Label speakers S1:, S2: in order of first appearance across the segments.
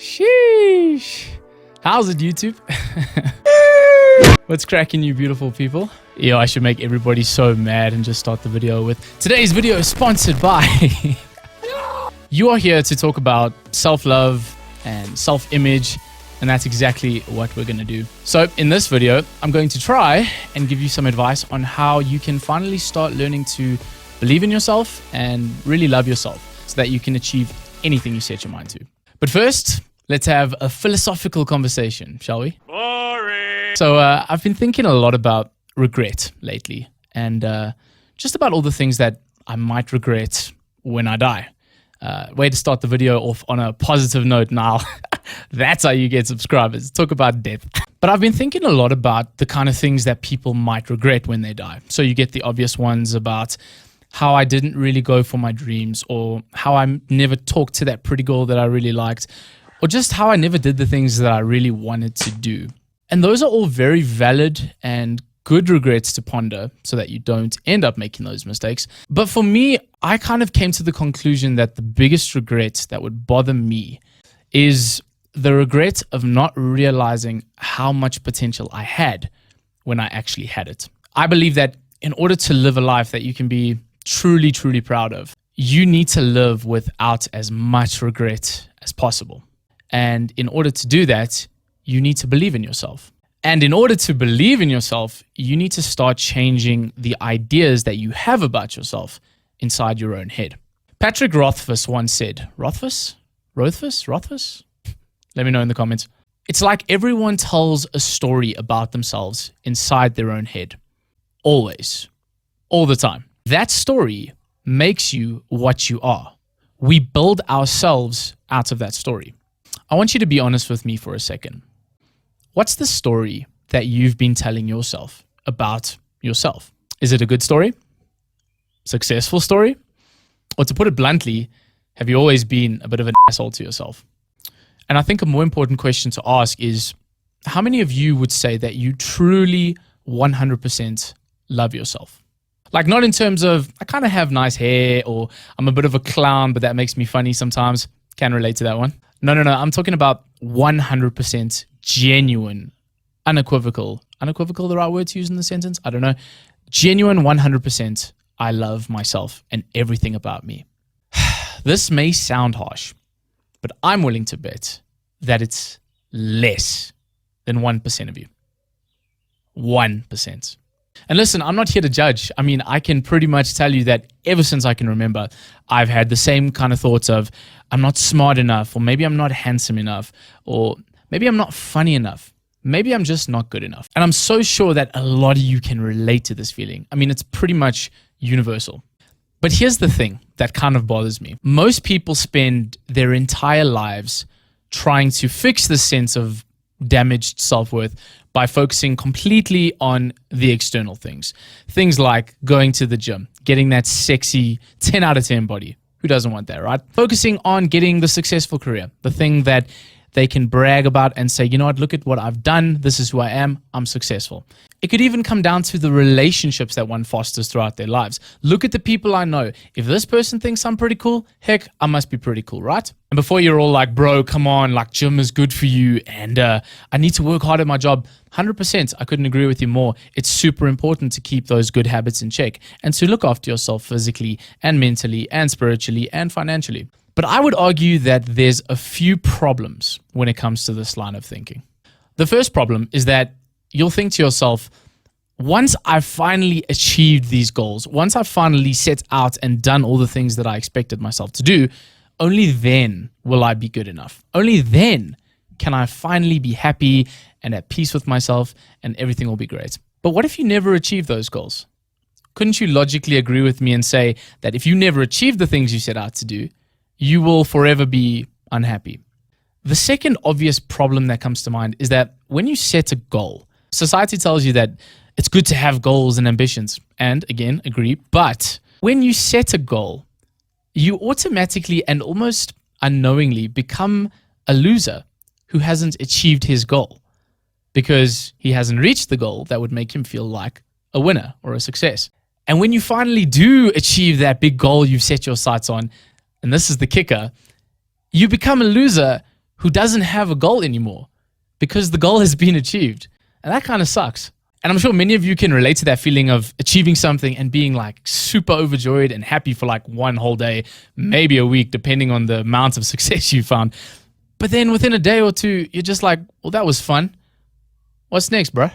S1: Sheesh. How's it, YouTube? What's cracking, you beautiful people? Yo, I should make everybody so mad and just start the video with today's video is sponsored by You are here to talk about self-love and self-image, and that's exactly what we're going to do. So in this video, I'm going to try and give you some advice on how you can finally start learning to believe in yourself and really love yourself so that you can achieve anything you set your mind to. But first, let's have a philosophical conversation, shall we? Boring. So I've been thinking a lot about regret lately, and just about all the things that I might regret when I die. Way to start the video off on a positive note now. That's how you get subscribers. Talk about death. But I've been thinking a lot about the kind of things that people might regret when they die. So you get the obvious ones about how I didn't really go for my dreams, or how I never talked to that pretty girl that I really liked, or just how I never did the things that I really wanted to do. And those are all very valid and good regrets to ponder so that you don't end up making those mistakes. But for me, I kind of came to the conclusion that the biggest regret that would bother me is the regret of not realizing how much potential I had when I actually had it. I believe that in order to live a life that you can be truly, truly proud of, you need to live without as much regret as possible. And in order to do that, you need to believe in yourself. And in order to believe in yourself, you need to start changing the ideas that you have about yourself inside your own head. Patrick Rothfuss once said, Rothfuss? Let me know in the comments. It's like everyone tells a story about themselves inside their own head. Always. All the time. That story makes you what you are. We build ourselves out of that story. I want you to be honest with me for a second. What's the story that you've been telling yourself about yourself? Is it a good story? Successful story? Or to put it bluntly, have you always been a bit of an asshole to yourself? And I think a more important question to ask is, how many of you would say that you truly 100% love yourself? Like, not in terms of, I kind of have nice hair, or I'm a bit of a clown, but that makes me funny sometimes. Can relate to that one. No. I'm talking about 100% genuine, unequivocal the right word to use in the sentence? I don't know. Genuine 100%, I love myself and everything about me. This may sound harsh, but I'm willing to bet that it's less than 1% of you. 1%. And listen, I'm not here to judge. I mean, I can pretty much tell you that ever since I can remember, I've had the same kind of thoughts of, I'm not smart enough, or maybe I'm not handsome enough, or maybe I'm not funny enough. Maybe I'm just not good enough. And I'm so sure that a lot of you can relate to this feeling. I mean, it's pretty much universal. But here's the thing that kind of bothers me. Most people spend their entire lives trying to fix this sense of damaged self-worth by focusing completely on the external things. Things like going to the gym, getting that sexy 10 out of 10 body. Who doesn't want that, right? Focusing on getting the successful career, the thing that they can brag about and say, you know what, look at what I've done. This is who I am. I'm successful. It could even come down to the relationships that one fosters throughout their lives. Look at the people I know. If this person thinks I'm pretty cool, heck, I must be pretty cool, right? And before you're all like, bro, come on, like gym is good for you, and I need to work hard at my job. 100%, I couldn't agree with you more. It's super important to keep those good habits in check and to look after yourself physically and mentally and spiritually and financially. But I would argue that there's a few problems when it comes to this line of thinking. The first problem is that you'll think to yourself, once I've finally achieved these goals, once I've finally set out and done all the things that I expected myself to do, only then will I be good enough. Only then can I finally be happy and at peace with myself, and everything will be great. But what if you never achieve those goals? Couldn't you logically agree with me and say that if you never achieve the things you set out to do, you will forever be unhappy? The second obvious problem that comes to mind is that when you set a goal, society tells you that it's good to have goals and ambitions. And again, agree. But when you set a goal, you automatically and almost unknowingly become a loser who hasn't achieved his goal because he hasn't reached the goal that would make him feel like a winner or a success. And when you finally do achieve that big goal you've set your sights on, and this is the kicker, you become a loser who doesn't have a goal anymore because the goal has been achieved. And that kind of sucks. And I'm sure many of you can relate to that feeling of achieving something and being like super overjoyed and happy for like one whole day, maybe a week, depending on the amount of success you found. But then within a day or two, you're just like, well, that was fun. What's next, bruh?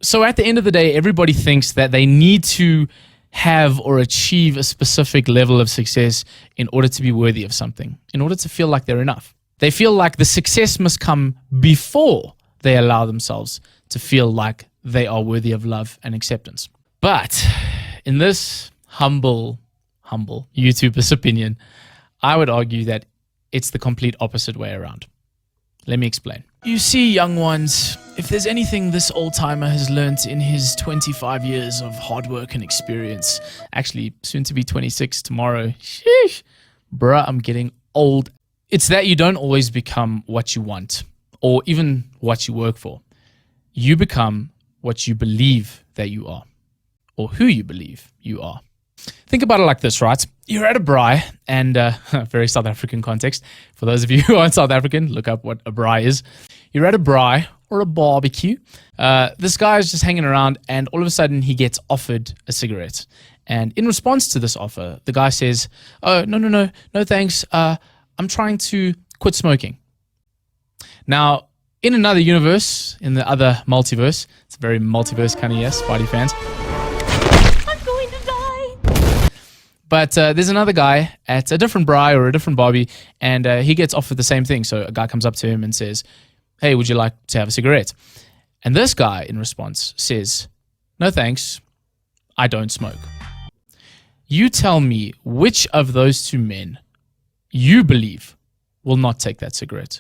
S1: So at the end of the day, everybody thinks that they need to have or achieve a specific level of success in order to be worthy of something, in order to feel like they're enough. They feel like the success must come before they allow themselves to feel like they are worthy of love and acceptance. But in this humble YouTuber's opinion, I would argue that it's the complete opposite way around. Let me explain. You see, young ones, if there's anything this old-timer has learnt in his 25 years of hard work and experience, actually soon to be 26 tomorrow, sheesh, bruh, I'm getting old. It's that you don't always become what you want or even what you work for. You become what you believe that you are, or who you believe you are. Think about it like this, right? You're at a braai, and very South African context. For those of you who aren't South African, look up what a braai is. You're at a braai or a barbecue. This guy is just hanging around, and all of a sudden he gets offered a cigarette. And in response to this offer, the guy says, "Oh, no thanks. I'm trying to quit smoking." Now, in another universe, in the other multiverse, it's a very multiverse kind of yes, Spidey fans.
S2: I'm going to die.
S1: But there's another guy at a different braai or a different barbie, and he gets offered the same thing. So a guy comes up to him and says, "Hey, would you like to have a cigarette?" And this guy, in response, says, "No thanks, I don't smoke." You tell me which of those two men you believe will not take that cigarette,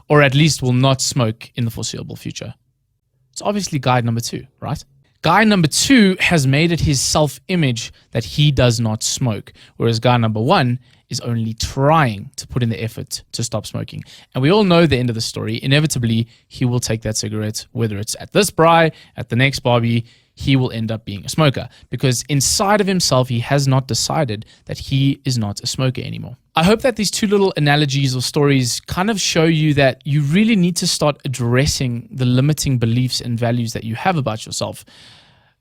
S1: or at least will not smoke in the foreseeable future. It's obviously guy number two, right? Guy number two has made it his self-image that he does not smoke, whereas guy number one is only trying to put in the effort to stop smoking. And we all know the end of the story. Inevitably, he will take that cigarette, whether it's at this braai, at the next barbie, he will end up being a smoker because inside of himself, he has not decided that he is not a smoker anymore. I hope that these two little analogies or stories kind of show you that you really need to start addressing the limiting beliefs and values that you have about yourself.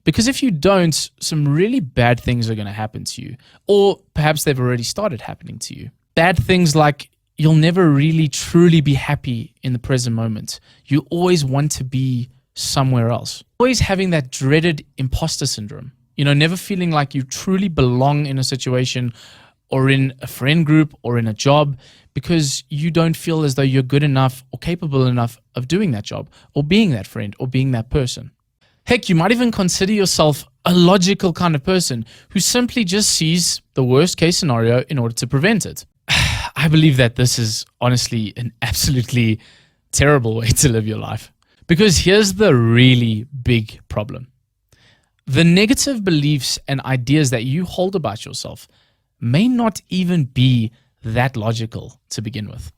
S1: Because if you don't, some really bad things are going to happen to you. Or perhaps they've already started happening to you. Bad things like you'll never really truly be happy in the present moment. You always want to be somewhere else. Always having that dreaded imposter syndrome. Never feeling like you truly belong in a situation or in a friend group or in a job because you don't feel as though you're good enough or capable enough of doing that job or being that friend or being that person. Heck, you might even consider yourself a logical kind of person who simply just sees the worst case scenario in order to prevent it. I believe that this is honestly an absolutely terrible way to live your life. Because here's the really big problem. The negative beliefs and ideas that you hold about yourself may not even be that logical to begin with.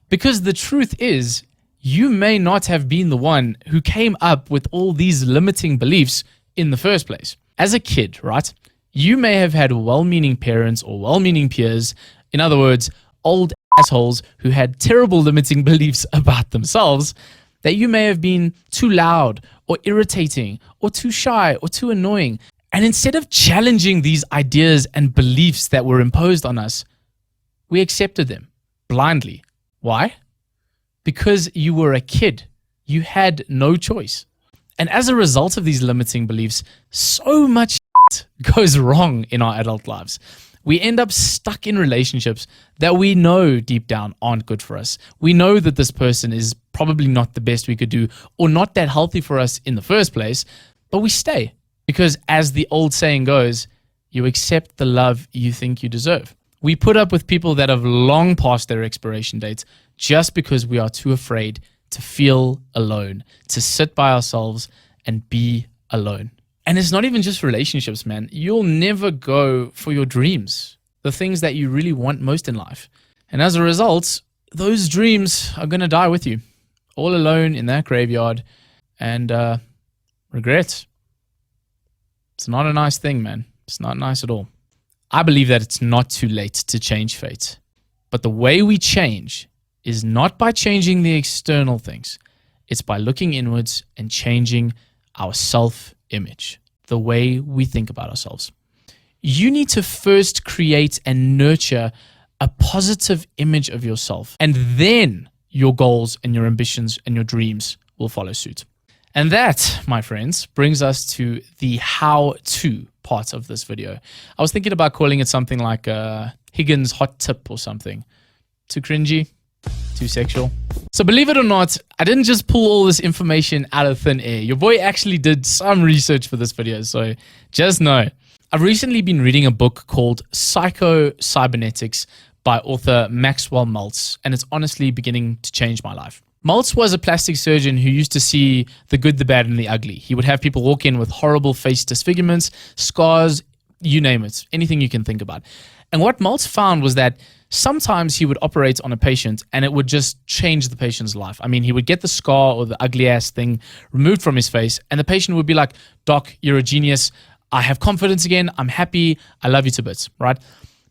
S1: Because the truth is, you may not have been the one who came up with all these limiting beliefs in the first place. As a kid, right, you may have had well-meaning parents or well-meaning peers, in other words, old assholes who had terrible limiting beliefs about themselves, that you may have been too loud or irritating or too shy or too annoying. And instead of challenging these ideas and beliefs that were imposed on us, we accepted them blindly. Why? Because you were a kid. You had no choice. And as a result of these limiting beliefs, so much goes wrong in our adult lives. We end up stuck in relationships that we know deep down aren't good for us. We know that this person is probably not the best we could do or not that healthy for us in the first place, but we stay because as the old saying goes, you accept the love you think you deserve. We put up with people that have long passed their expiration dates just because we are too afraid to feel alone, to sit by ourselves and be alone. And it's not even just relationships, man. You'll never go for your dreams, the things that you really want most in life. And as a result, those dreams are going to die with you, all alone in that graveyard. And regret. It's not a nice thing, man. It's not nice at all. I believe that it's not too late to change fate. But the way we change is not by changing the external things. It's by looking inwards and changing our self-image, the way we think about ourselves. You need to first create and nurture a positive image of yourself, and then your goals and your ambitions and your dreams will follow suit. And that, my friends, brings us to the how-to part of this video. I was thinking about calling it something like a Higgins hot tip or something. Too cringy? Too sexual? So believe it or not, I didn't just pull all this information out of thin air. Your boy actually did some research for this video, so just know. I've recently been reading a book called Psycho-Cybernetics by author Maxwell Maltz, and it's honestly beginning to change my life. Maltz was a plastic surgeon who used to see the good, the bad, and the ugly. He would have people walk in with horrible face disfigurements, scars, you name it, anything you can think about. And what Maltz found was that sometimes he would operate on a patient and it would just change the patient's life. I mean, he would get the scar or the ugly ass thing removed from his face, and the patient would be like, "Doc, you're a genius. I have confidence again. I'm happy. I love you to bits," right?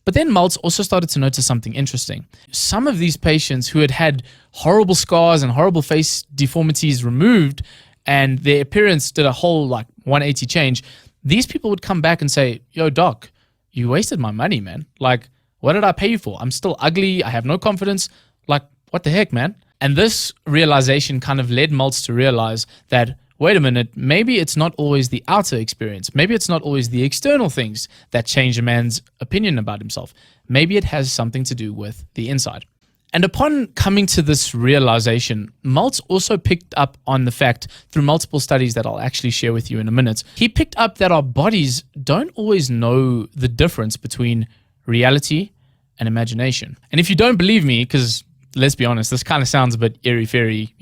S1: But then Maltz also started to notice something interesting. Some of these patients who had had horrible scars and horrible face deformities removed and their appearance did a whole 180 change, these people would come back and say, "Yo, doc, you wasted my money, man. Like, what did I pay you for? I'm still ugly. I have no confidence. Like, what the heck, man?" And this realization kind of led Maltz to realize that, wait a minute, maybe it's not always the outer experience. Maybe it's not always the external things that change a man's opinion about himself. Maybe it has something to do with the inside. And upon coming to this realization, Maltz also picked up on the fact, through multiple studies that I'll actually share with you in a minute, he picked up that our bodies don't always know the difference between reality and imagination. And if you don't believe me, because let's be honest, this kind of sounds a bit airy-fairy,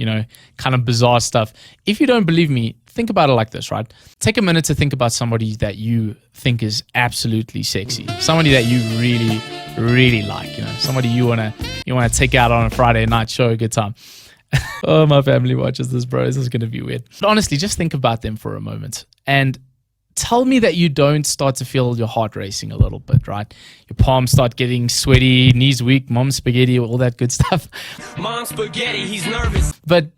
S1: kind of bizarre stuff. If you don't believe me, think about it like this, right? Take a minute to think about somebody that you think is absolutely sexy. Somebody that you really, really like, somebody you wanna take out on a Friday night, show a good time. Oh, my family watches this, bro. This is gonna be weird. But honestly, just think about them for a moment and tell me that you don't start to feel your heart racing a little bit, right? Your palms start getting sweaty, knees weak, mom spaghetti, all that good stuff.
S3: Mom spaghetti, he's nervous.
S1: But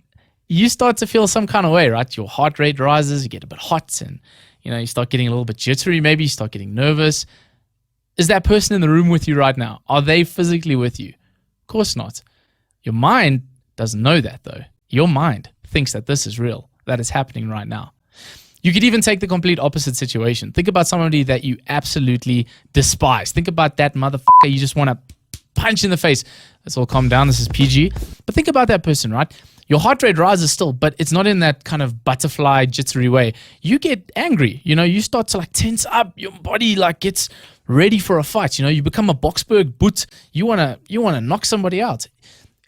S1: you start to feel some kind of way, right? Your heart rate rises, you get a bit hot, and you start getting a little bit jittery, maybe you start getting nervous. Is that person in the room with you right now? Are they physically with you? Of course not. Your mind doesn't know that, though. Your mind thinks that this is real, that is happening right now. You could even take the complete opposite situation. Think about somebody that you absolutely despise. Think about that motherfucker you just want to punch in the face. Let's all calm down. This is PG. But think about that person, right? Your heart rate rises still, but it's not in that kind of butterfly, jittery way. You get angry. You start to tense up. Your body gets ready for a fight. You become a Boxberg boot. You wanna knock somebody out.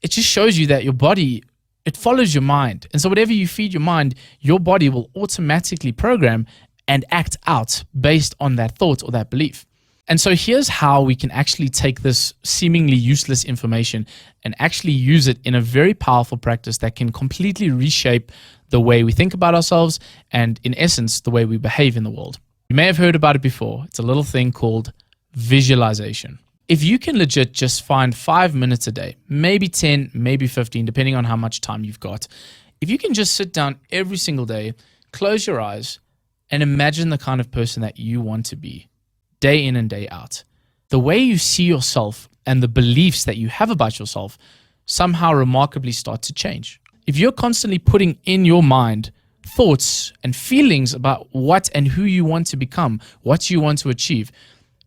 S1: It just shows you that your body, it follows your mind. And so whatever you feed your mind, your body will automatically program and act out based on that thought or that belief. And so here's how we can actually take this seemingly useless information and actually use it in a very powerful practice that can completely reshape the way we think about ourselves and, in essence, the way we behave in the world. You may have heard about it before. It's a little thing called visualization. If you can legit just find 5 minutes a day, maybe 10, maybe 15, depending on how much time you've got. If you can just sit down every single day, close your eyes, and imagine the kind of person that you want to be, day in and day out. The way you see yourself and the beliefs that you have about yourself somehow remarkably start to change. If you're constantly putting in your mind thoughts and feelings about what and who you want to become, what you want to achieve,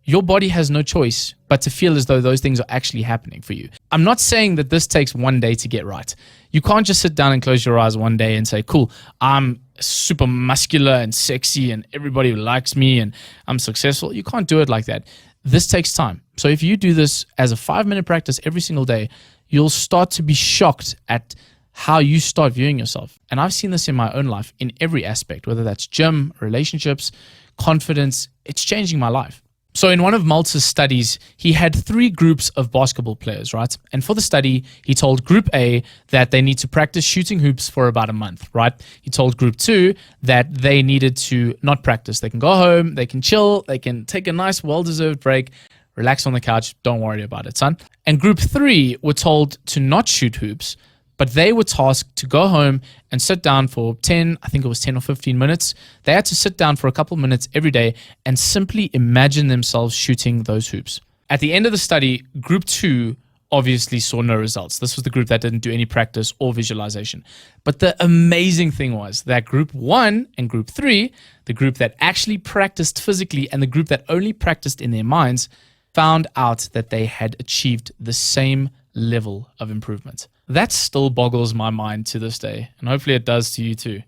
S1: your body has no choice but to feel as though those things are actually happening for you. I'm not saying that this takes one day to get right. You can't just sit down and close your eyes one day and say, cool, I'm super muscular and sexy and everybody likes me and I'm successful. You can't do it like that. This takes time. So if you do this as a 5-minute practice every single day, you'll start to be shocked at how you start viewing yourself. And I've seen this in my own life in every aspect, whether that's gym, relationships, confidence. It's changing my life. So in one of Maltz's studies, he had 3 groups of basketball players, right? And for the study, he told Group A that they need to practice shooting hoops for about a month, right? He told Group 2 that they needed to not practice. They can go home, they can chill, they can take a nice, well-deserved break, relax on the couch, don't worry about it, son. And group 3 were told to not shoot hoops, but they were tasked to go home and sit down for 10, I think it was 10 or 15 minutes. They had to sit down for a couple minutes every day and simply imagine themselves shooting those hoops. At the end of the study, group 2 obviously saw no results. This was the group that didn't do any practice or visualization. But the amazing thing was that group 1 and group 3, the group that actually practiced physically and the group that only practiced in their minds, found out that they had achieved the same level of improvement. That still boggles my mind to this day, and hopefully it does to you too.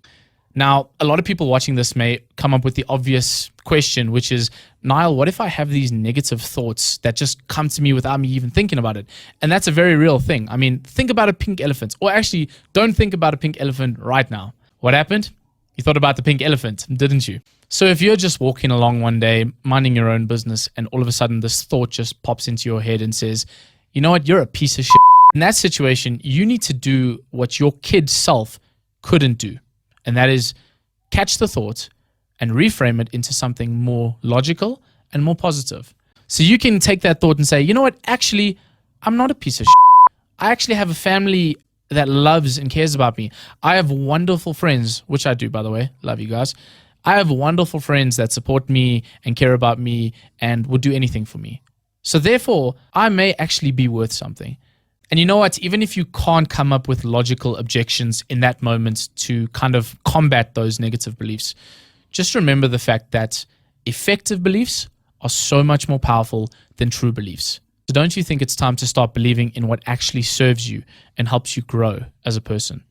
S1: Now, a lot of people watching this may come up with the obvious question, which is, Niall, what if I have these negative thoughts that just come to me without me even thinking about it? And that's a very real thing. I mean, think about a pink elephant, or actually don't think about a pink elephant right now. What happened? You thought about the pink elephant, didn't you? So if you're just walking along one day, minding your own business, and all of a sudden this thought just pops into your head and says, you know what, you're a piece of shit. In that situation, you need to do what your kid self couldn't do. And that is catch the thought and reframe it into something more logical and more positive. So you can take that thought and say, you know what, actually, I'm not a piece of shit. I actually have a family that loves and cares about me. I have wonderful friends, which I do, by the way. Love you guys. I have wonderful friends that support me and care about me and would do anything for me. So therefore, I may actually be worth something. And you know what? Even if you can't come up with logical objections in that moment to kind of combat those negative beliefs, just remember the fact that effective beliefs are so much more powerful than true beliefs. So don't you think it's time to start believing in what actually serves you and helps you grow as a person?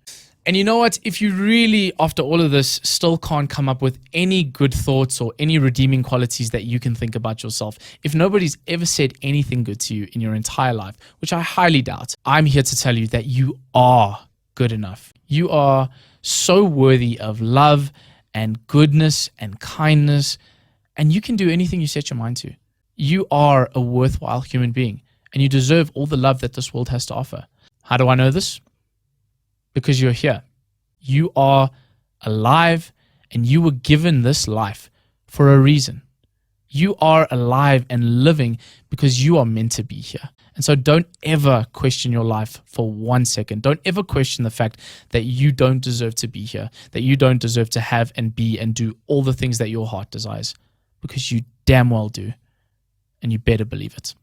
S1: And you know what? If you really, after all of this, still can't come up with any good thoughts or any redeeming qualities that you can think about yourself, if nobody's ever said anything good to you in your entire life, which I highly doubt, I'm here to tell you that you are good enough. You are so worthy of love and goodness and kindness, and you can do anything you set your mind to. You are a worthwhile human being, and you deserve all the love that this world has to offer. How do I know this? Because you're here. You are alive and you were given this life for a reason. You are alive and living because you are meant to be here. And so don't ever question your life for 1 second. Don't ever question the fact that you don't deserve to be here, that you don't deserve to have and be and do all the things that your heart desires, because you damn well do. And you better believe it.